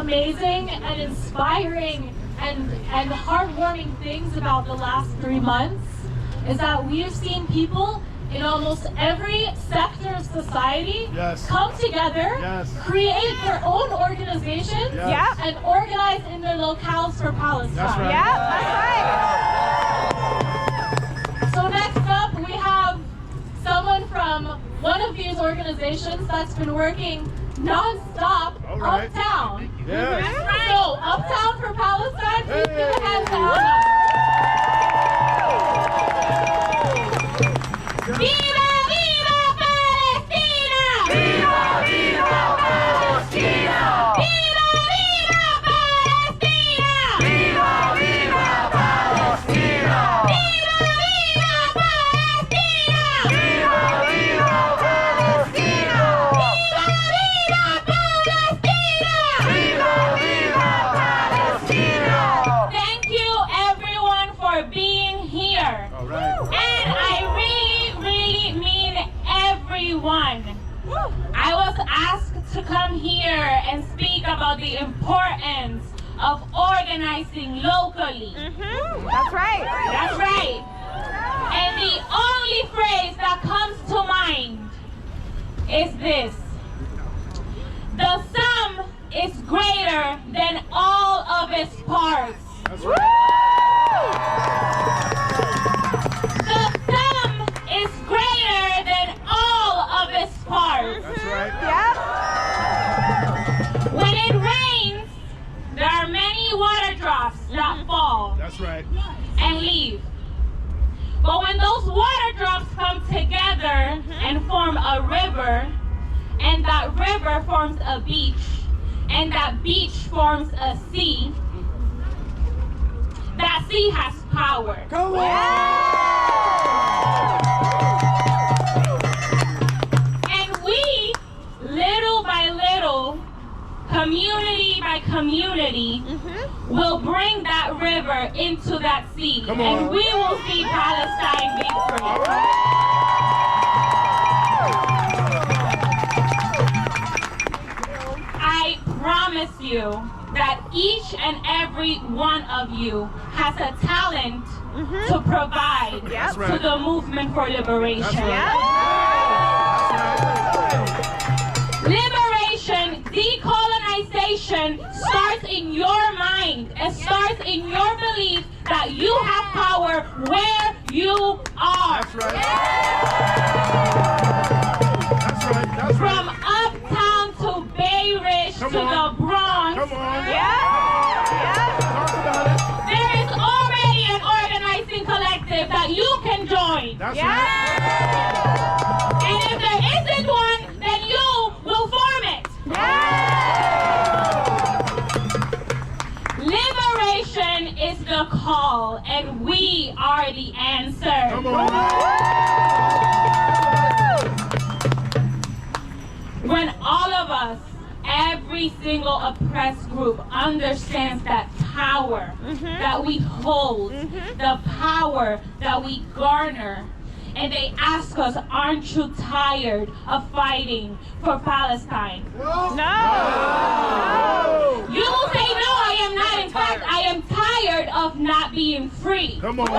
amazing and inspiring and heartwarming things about the last 3 months is that we've seen people in almost every sector of society come together, create their own organizations, and organize in their locales for Palestine. That's right. Yeah, that's right. So next up, we have someone from one of these organizations that's been working non-stop uptown. Yeah. So, Uptown for Palestine, please give a hand to Anna. Viva, viva Palestina! Viva, viva Palestina! Viva, viva Palestina! Viva, viva Palestina! Viva, viva Palestina! Viva, viva Palestina! Viva, viva Palestina! Viva, viva Palestina! Thank you everyone for being here. All right. And I really mean everyone. I was asked to come here and speak about the importance of organizing locally. That's right. That's right. And the only phrase that comes to mind is this: the sum is greater than all of its parts. That's right. The sum is greater than all of its parts. That's right. Yeah. When it rains, there are many water drops that fall That's right. and leave. But when those water drops come together and form a river, and that river forms a beach, and that beach forms a sea, that sea has power. Come on. And we, little by little, community by community, will bring that river into that sea. Come on. And we will see Palestine victory. I promise you that each and every one of you has a talent to provide That's to right. the movement for liberation. That's right. Liberation, decolonization starts in your mind. It starts in your belief that you have power where you are. That's right. That's right. That's From right. uptown to Bay Ridge Come to on. the Bronx, Come on. Yeah. Talk about it. there is already an organizing collective that you can join. That's Yeah. right. And if there isn't one, then you will form it. Liberation is the call, and we are the answer. Come on. When all of us, every single oppressed group understands that power that we hold, the power that we garner, and they ask us, aren't you tired of fighting for Palestine? No. You will say, no, I am not. In fact, I am tired of not being free. Come on. I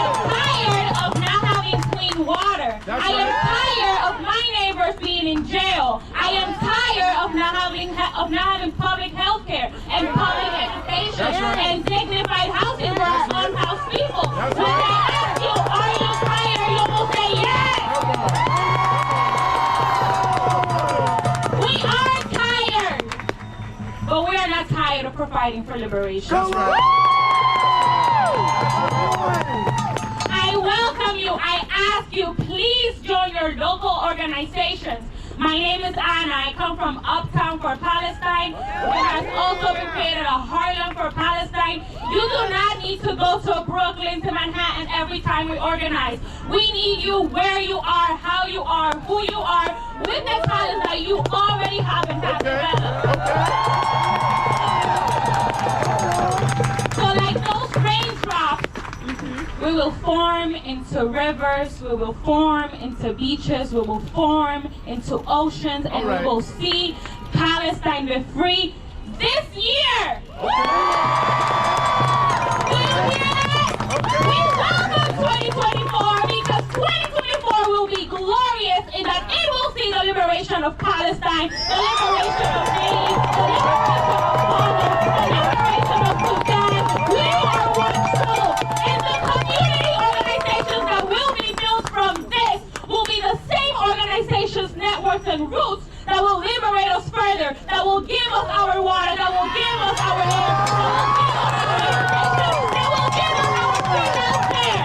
am tired of not having clean water. That's I am right. tired of my neighbors being in jail. I am tired of not having public health care and public education That's right. and dignified housing for our unhoused people. That's When right. I ask you, are you tired? You will say yes. We are tired, but we are not tired of providing for liberation. That's right. I welcome you. I ask you, please join your local organizations. My name is Anna. I come from Uptown for Palestine. There has also been created a Harlem for Palestine. You do not need to go to Brooklyn, to Manhattan every time we organize. We need you where you are, how you are, who you are, with the talents that you already have and have developed. So like those raindrops We will form into rivers, we will form into beaches, we will form into oceans, and we will see Palestine be free this year. We welcome 2024 because 2024 will be glorious in that it will see the liberation of Palestine, the liberation of Haiti, the liberation of Congo, the liberation of Sudan. We are watchful, and the community organizations that will be built from this will be the same organizations, networks, and roots that will liberate us further, that will give us our water, that will give us our air, that will give us our education, that will give us our free healthcare.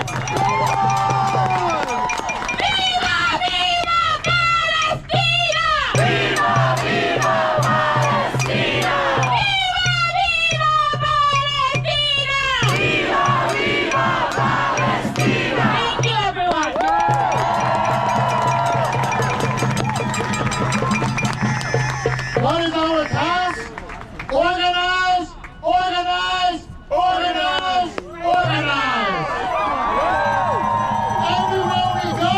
Viva, viva Palestina! Viva, viva Palestina! Viva, viva Palestina! Viva, viva Palestina! Thank you, everyone. What is our task? Organize, organize, organize, organize. Everywhere we go,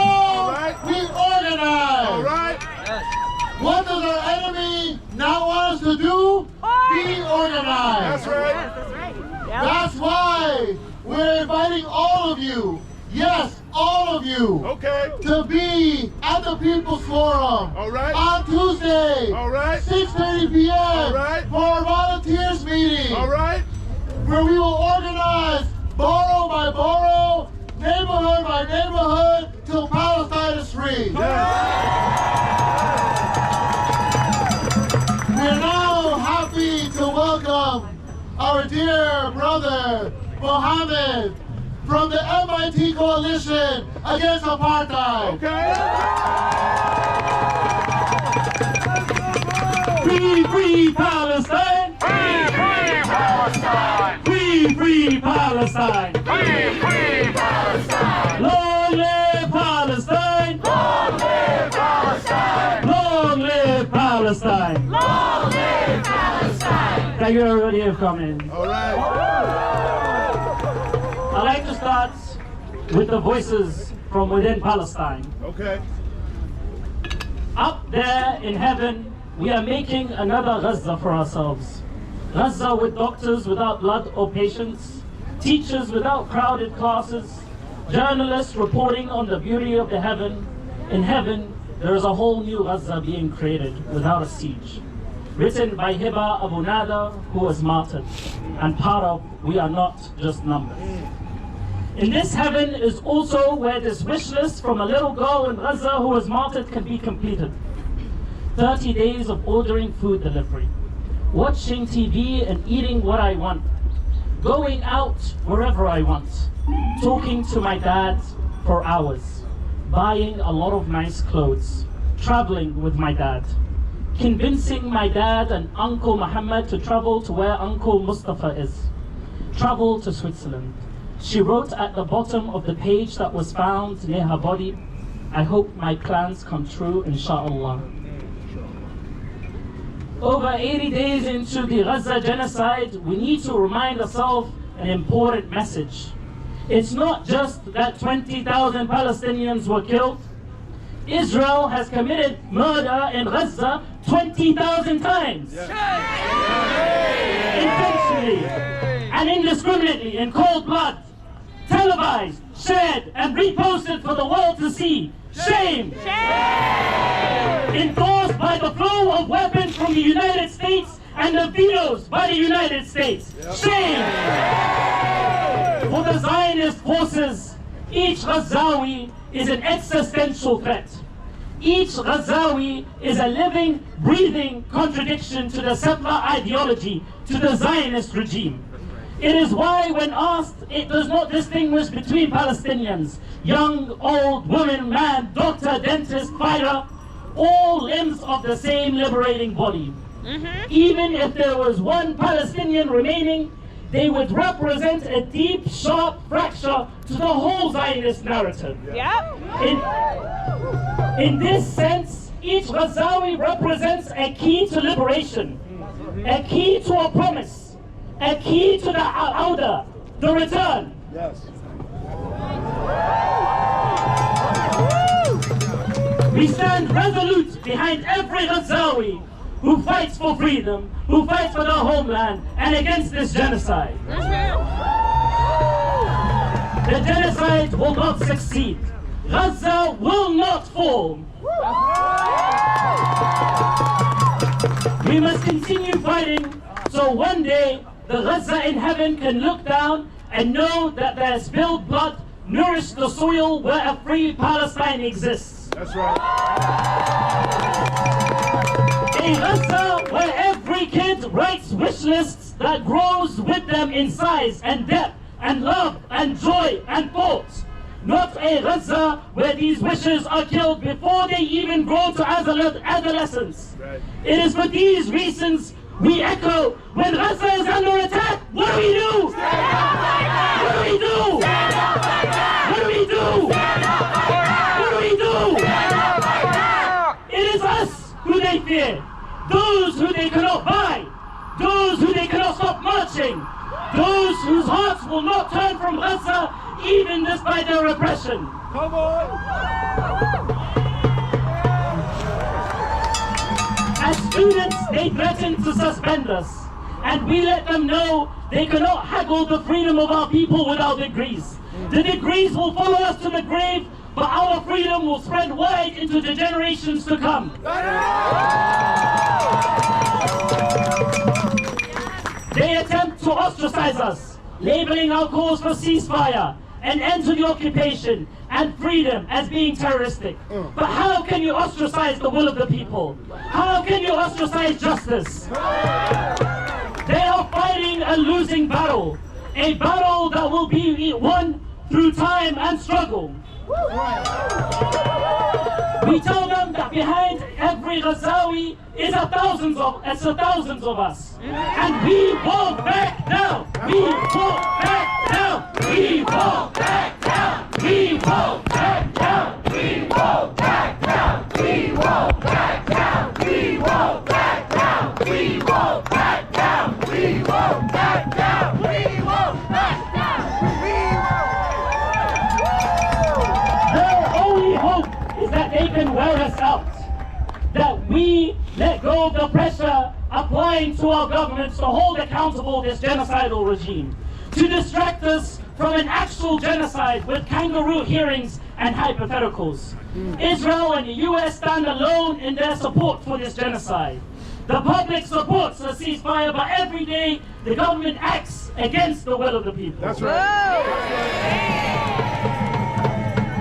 we organize. All right. What does our enemy now want us to do? Be organized. That's right. That's right. Yep. That's why we're inviting all of you, yes, all of you, Okay. to be at the People's Forum All right. on Tuesday, All right. 6:30 p.m. All right. for our volunteers meeting, All right. where we will organize borough by borough, neighborhood by neighborhood, till Palestine is free. We're now happy to welcome our dear brother, Mohammed, from the MIT Coalition Against Apartheid. Okay. Free, free Palestine! Free, free Palestine! Free, free Palestine! Free, free Palestine! Long live Palestine! Long live Palestine! Long live Palestine! Long live Palestine! Thank you everybody for coming. All right. I'd like to start with the voices from within Palestine. Okay. Up there in heaven, we are making another Gaza for ourselves. Gaza with doctors without blood or patients, teachers without crowded classes, journalists reporting on the beauty of the heaven. In heaven, there is a whole new Gaza being created without a siege. Written by Hiba Abu Nada, who was martyred, and part of We Are Not Just Numbers. In this heaven is also where this wish list from a little girl in Gaza who was martyred can be completed. 30 days of ordering food delivery, watching TV and eating what I want, going out wherever I want, talking to my dad for hours, buying a lot of nice clothes, traveling with my dad, convincing my dad and Uncle Muhammad to travel to where Uncle Mustafa is, travel to Switzerland. She wrote at the bottom of the page that was found near her body, I hope my plans come true, inshallah. Over 80 days into the Gaza genocide, we need to remind ourselves an important message. It's not just that 20,000 Palestinians were killed. Israel has committed murder in Gaza 20,000 times. Intentionally and indiscriminately, in cold blood, televised, shared, and reposted for the world to see. Shame! Endorsed by the flow of weapons from the United States and the vetoes by the United States. Shame! For the Zionist forces, each Gazawi is an existential threat. Each Gazawi is a living, breathing contradiction to the settler ideology, to the Zionist regime. It is why when asked, it does not distinguish between Palestinians, young, old, woman, man, doctor, dentist, fighter, all limbs of the same liberating body. Even if there was one Palestinian remaining, they would represent a deep, sharp fracture to the whole Zionist narrative. In this sense, each Gazawi represents a key to liberation, a key to a promise, a key to the Auda, the return. Yes. We stand resolute behind every Gazawi who fights for freedom, who fights for their homeland, and against this genocide. The genocide will not succeed. Gaza will not fall. We must continue fighting so one day the Gaza in heaven can look down and know that their spilled blood nourished the soil where a free Palestine exists. That's right. A Gaza where every kid writes wish lists that grows with them in size and depth and love and joy and thought. Not a Gaza where these wishes are killed before they even grow to adolescence. Right. It is for these reasons we echo, when Gaza is under attack, what do we do? What do we do? What do we do? What do we do? It is us who they fear, those who they cannot buy, those who they cannot stop marching, those whose hearts will not turn from Gaza even despite their repression. Come on. As students, they threaten to suspend us, and we let them know they cannot haggle the freedom of our people without degrees. The degrees will follow us to the grave, but our freedom will spread wide into the generations to come. They attempt to ostracize us, labeling our calls for ceasefire, an end to the occupation, and freedom as being terroristic. But how can you ostracize the will of the people? How can you ostracize justice? They are fighting a losing battle, a battle that will be won through time and struggle. We tell them that behind every Gazawi is thousands of us. And we won't back down. We won't back down. We won't back down. We won't back down. We won't back down. We won't back down. We won't back down. We won't back down. We won't back down. We won't back down. Their only hope is that they can wear us out. That we let go of the pressure applying to our governments to hold accountable this genocidal regime, to distract us from an actual genocide with kangaroo hearings and hypotheticals. Israel and the US stand alone in their support for this genocide. The public supports a ceasefire, but every day the government acts against the will of the people. That's right.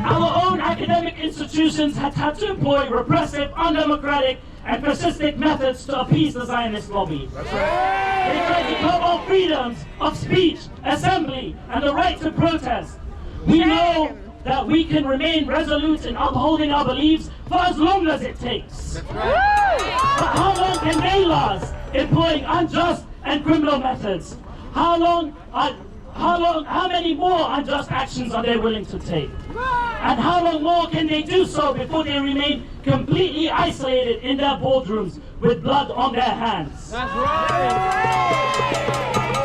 Our own academic institutions have had to employ repressive, undemocratic, and persistent methods to appease the Zionist lobby. That's right. They try to curb our freedoms of speech, assembly, and the right to protest. We know that we can remain resolute in upholding our beliefs for as long as it takes. That's right. But how long can they last employing unjust and criminal methods? How many more unjust actions are they willing to take? And how long more can they do so before they remain completely isolated in their boardrooms with blood on their hands? That's right.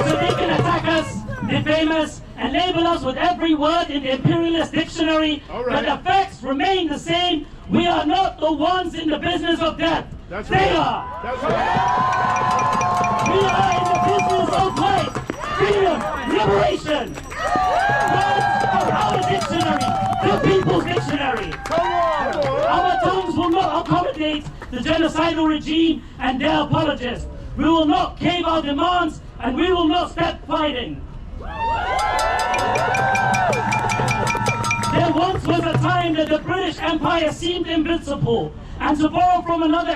So they can attack us, defame us, and label us with every word in the imperialist dictionary, but the facts remain the same. We are not the ones in the business of death. That's they right. are. That's right. We are in the business of life, freedom, liberation. Words are our dictionary, the people's dictionary. Come on. Our tongues will not accommodate the genocidal regime and their apologists. We will not cave our demands, and we will not stop fighting. There once was a time that the British Empire seemed invincible, and to borrow from another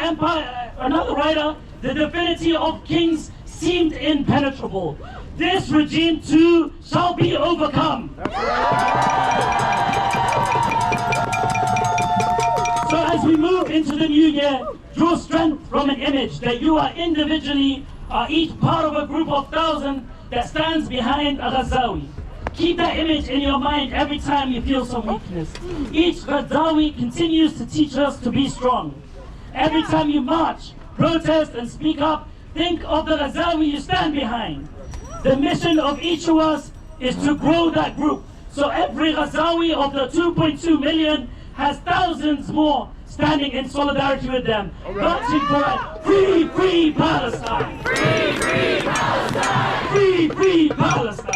writer, the divinity of kings seemed impenetrable. This regime too shall be overcome. So as we move into the new year, draw strength from an image that you are individually each part of a group of 1,000 that stands behind a Gazawi. Keep that image in your mind every time you feel some weakness. Each Gazawi continues to teach us to be strong. Every time you march, protest, and speak up, think of the Gazawi you stand behind. The mission of each of us is to grow that group So every Ghazawi of the 2.2 million has thousands more standing in solidarity with them, marching for a free, free Palestine. Free, free Palestine. Free, free Palestine.